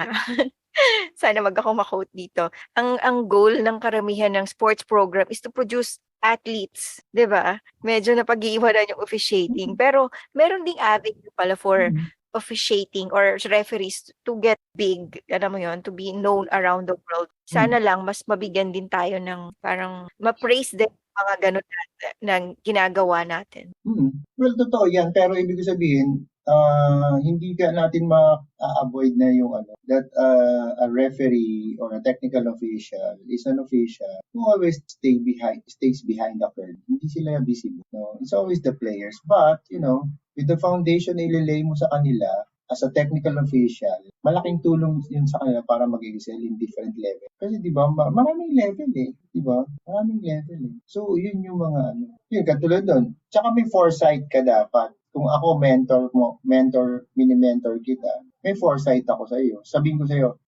sana wag ako ma-quote dito. Ang goal ng karamihan ng sports program is to produce athletes, 'di ba? Medyo napag-iiwanan yung officiating. Pero meron ding avenue pala for officiating or referees to get big, alam mo yon, to be known around the world. Sana lang mas mabigyan din tayo ng parang ma-praise din mga ganun na ginagawa natin. Well, totoo yan. Pero ibig sabihin, hindi ka natin ma-avoid na yung that a referee or a technical official is an official who always stays behind the curve. Hindi sila visible. No? It's always the players. But, with the foundation na ililay mo sa kanila as a technical official, malaking tulong yun sa kanila para mag-excel in different level. Kasi di ba, maraming level di ba? Maraming level So, yun yung mga yun, katulad doon. Tsaka may foresight ka dapat. Kung ako mini-mentor kita, may foresight ako sa iyo. Sabihin ko sa iyo,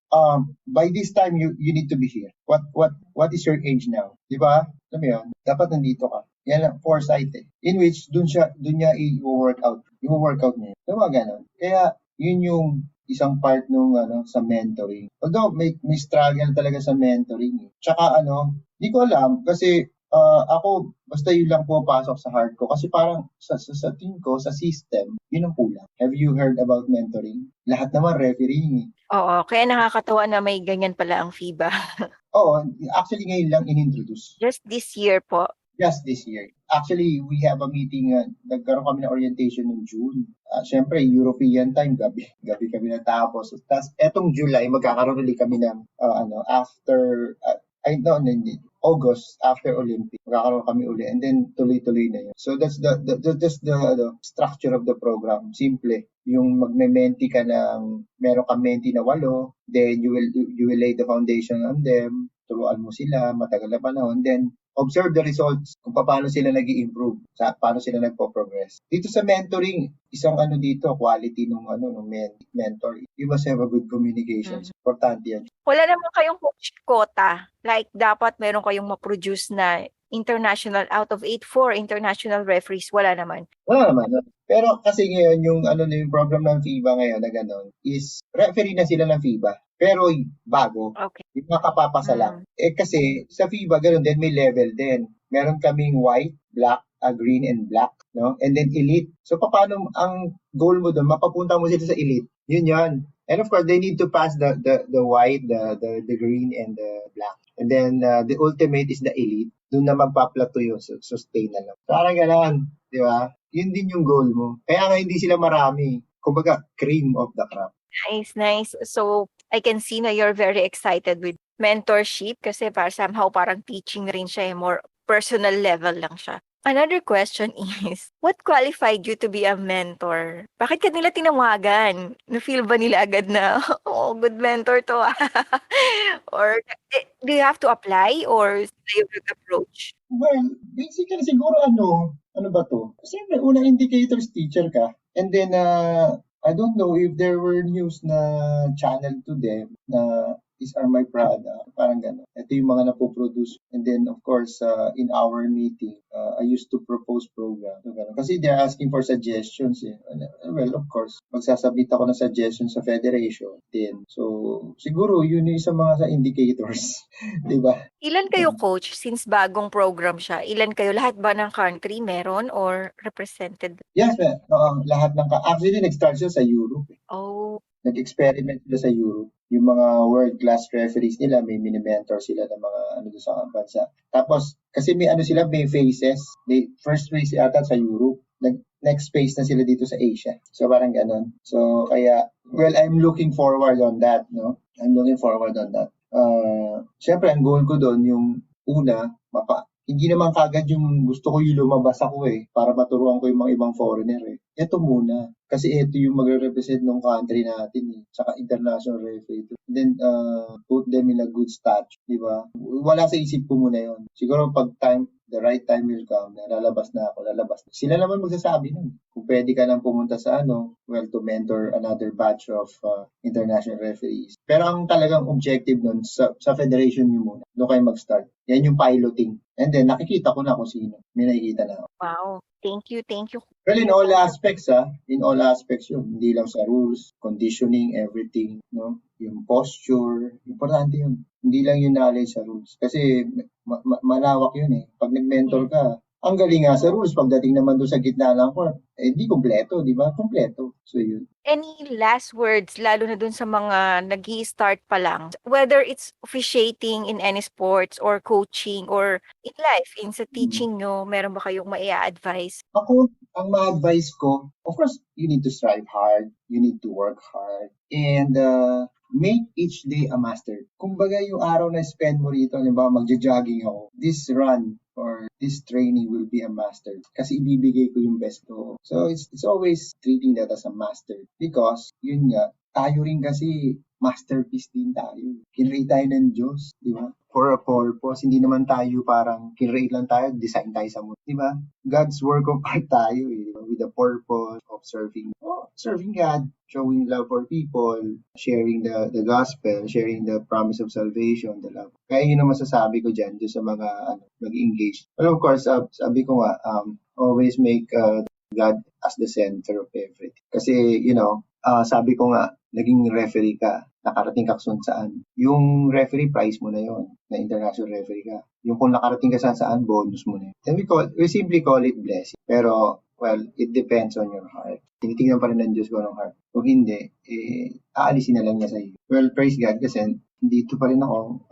by this time you need to be here. What is your age now? 'Di ba? Alam mo 'yun? Dapat nandito ka. Yan ang foresight In which doon niya i-workout. I-workout niya. Diba ganun? Kaya yun yung isang part nung sa mentoring. Although may struggle talaga sa mentoring. Tsaka hindi ko alam kasi ako, basta yun lang pumapasok sa heart ko. Kasi parang sa tingin ko, sa system, yun ang kulang. Have you heard about mentoring? Lahat naman refereeing Oo, kaya nakakatawa na may ganyan pala ang FIBA. Oo, actually ngayon lang in-introduce. Just this year po. Just this year. Actually, we have a meeting, nagkaroon kami ng orientation ng June. Siyempre, European time, gabi kami natapos. Tapos, etong July, magkakaroon ulit kami ng, after, August after Olympic, magkakaroon kami uli and then tuloy-tuloy na yun. So that's the structure of the program. Simple. Yung magme-menti ka ng, meron kang menti na 8, then you will lay the foundation on them, turuan mo sila, matagal na panahon, then observe the results kung paano sila nag-i-improve, paano sila nagpo-progress. Dito sa mentoring, isang dito, quality nung mentor. You must have a good communication. Importante yan. Wala naman kayong coach quota. Like, dapat meron kayong ma-produce na international out of 4 international referees. Wala naman. Wala naman. Pero kasi ngayon, yung program ng FIBA ngayon na gano'n, is referee na sila ng FIBA. Pero bago. Okay. Yung mga kapapasa lang. Kasi sa FIBA, gano'n din, may level din. Meron kaming white, black, green, and black. No? And then elite. So, paano ang goal mo doon? Mapapunta mo sila sa elite. Yun yan. And of course, they need to pass the white, the green, and the black. And then, the ultimate is the elite. Doon na magpa-plateau yun. So, sustain na lang. Parang gano'n. Di ba? Yun din yung goal mo. Kaya nga hindi sila marami. Kumbaga, cream of the crop. Nice. So, I can see na you're very excited with mentorship kasi somehow parang teaching rin siya. More personal level lang siya. Another question is, what qualified you to be a mentor? Bakit ka nila tinawagan? Na-feel ba nila agad na, good mentor to? Or do you have to apply or do you approach? Well, basically siguro ano ba to? Siyempre, una indicators teacher ka. And then, I don't know if there were news na channel to them na these are my product. Parang gano'n. Ito yung mga napoproduce. And then, of course, in our meeting, I used to propose program. So, ganun. Kasi they're asking for suggestions. Eh. Well, of course, magsasubmit ako ng suggestions sa federation. Then, so, siguro yun yung isa mga sa indicators. Di ba? Ilan kayo, coach, since bagong program siya? Ilan kayo? Lahat ba ng country meron or represented? Yes, lahat ng actually, nag-start siya sa Europe. Eh. Oh, Nag-experiment sila sa Europe. Yung mga world-class referees nila, may mini-mentor sila ng mga ano doon sa bansa. Tapos, kasi may ano sila, may phases. First phase yata sa Europe. Next phase na sila dito sa Asia. So, parang ganon. So, kaya, well, I'm looking forward on that, no? I'm looking forward on that. Siyempre, ang goal ko doon, yung una, hindi naman kagad yung gusto ko yung lumabas ako para maturuan ko yung mga ibang foreigner Ito muna. Kasi ito yung magre-represent ng country natin Tsaka international referee. And then, put them in a good stature, di ba? Wala sa isip ko muna yon. Siguro pag the right time will come, lalabas na ako. Sila naman magsasabi nun. Kung pwede ka nang pumunta sa to mentor another batch of international referees. Pero ang talagang objective nun, sa federation nyo muna. Doon kayo mag-start. Yan yung piloting. And then, nakikita ko na kung sino. May nakikita na ako. wow. Thank you. Well, in all aspects, in all aspects yun. Hindi lang sa rules, conditioning, everything, no? Yung posture, importante yun. Hindi lang yung knowledge sa rules. Kasi malawak yun Pag nag-mentor ka, ang galing nga sa rules, pagdating naman doon sa gitna ng court, di kompleto, di ba? Kompleto. So, yun. Any last words, lalo na dun sa mga nag-i-start pa lang, whether it's officiating in any sports or coaching or in life, in sa teaching nyo, meron ba kayong maia-advise? Ako, ang ma-advise ko, of course, you need to strive hard, you need to work hard, and make each day a master. Kumbaga yung araw na spend mo rito, halimbawa magja-jogging ako, this run or this training will be a master kasi ibibigay ko yung best ko. So it's always treating that as a master because yun nga, tayo rin kasi masterpiece din tayo. Kinrate tayo ng Diyos, di ba? For a purpose, hindi naman tayo parang kinrate lang tayo, design tayo sa mundo, di ba? God's work of art tayo di ba? With the purpose of serving God, showing love for people, sharing the gospel, sharing the promise of salvation, the love. Kaya yun ang masasabi ko dyan sa mga mag-engage. But of course, sabi ko nga, always make God as the center of everything. Kasi, sabi ko nga, naging referee ka, nakarating ka kung saan. Yung referee prize mo na yon, na international referee ka. Yung kung nakarating ka saan, bonus mo na yun. And we simply call it blessing. Pero, well, it depends on your heart. Tinitingnan pa rin ng Diyos ko ng heart. Kung hindi, aalisin na lang niya sa iyo. Well, praise God kasi dito pa rin ako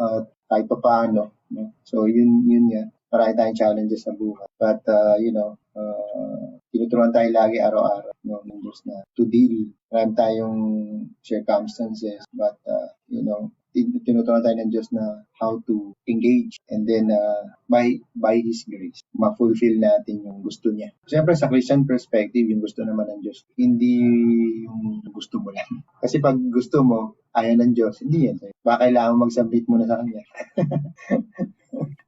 kahit pa paano. No? So, yun nga. Marami tayong challenges sa buhay. But, tinuturuan tayo lagi araw-araw ng Diyos na to deal. Marami tayong circumstances. But, tinuturuan tayo ng Diyos na how to engage. And then, by His grace, ma-fulfill natin yung gusto niya. Siyempre, sa Christian perspective, yung gusto naman ng Diyos, hindi yung gusto mo lang. Kasi pag gusto mo, ayaw ng Diyos, hindi yan. Baka kailangan mag-submit mo na sa Kanya.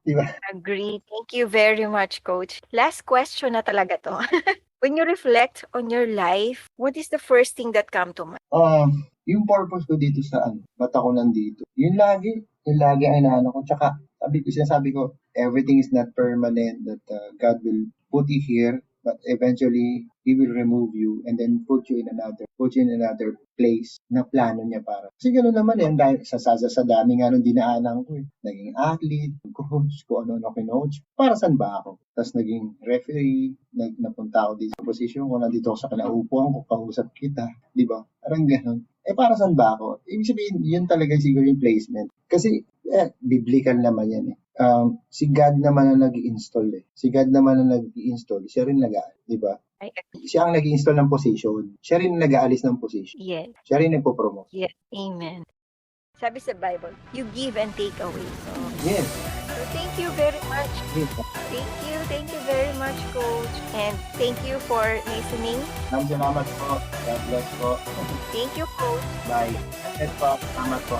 Diba? Agree. Thank you very much, Coach. Last question na talaga to. When you reflect on your life, what is the first thing that come to mind? Yung purpose ko dito sa ba't ako nandito? Yung lagi ay naano ko. Tsaka, sinasabi ko, everything is not permanent, that God will put you here, but eventually, He will remove you and then put you in another place na plano niya para. Kasi gano'n naman dahil sa dami nga nung dinaanan ko Naging athlete, coach, kung ano kinoach. Para saan ba ako? Tapos naging referee, napunta ako dito sa position ko, nandito ako sa kinaupuan ko, pag-usap kita, di ba? Parang gano'n. Para saan ba ako? Ibig sabihin, yun talaga siguro yung placement. Kasi, biblical naman yan si God naman ang nag-i-install Si God naman ang nag-i-install. Siya rin nag-aalis, di ba? Siya ang nag-i-install ng position. Siya rin nag-aalis ng position. Yes. Siya rin nagpo-promote. Yes. Amen. Sabi sa Bible, you give and take away. So, yes. So thank you very much. Yes. Thank you very much, Coach. And thank you for listening. Salamat po. God bless po. Thank you, Coach. Bye. Salamat po.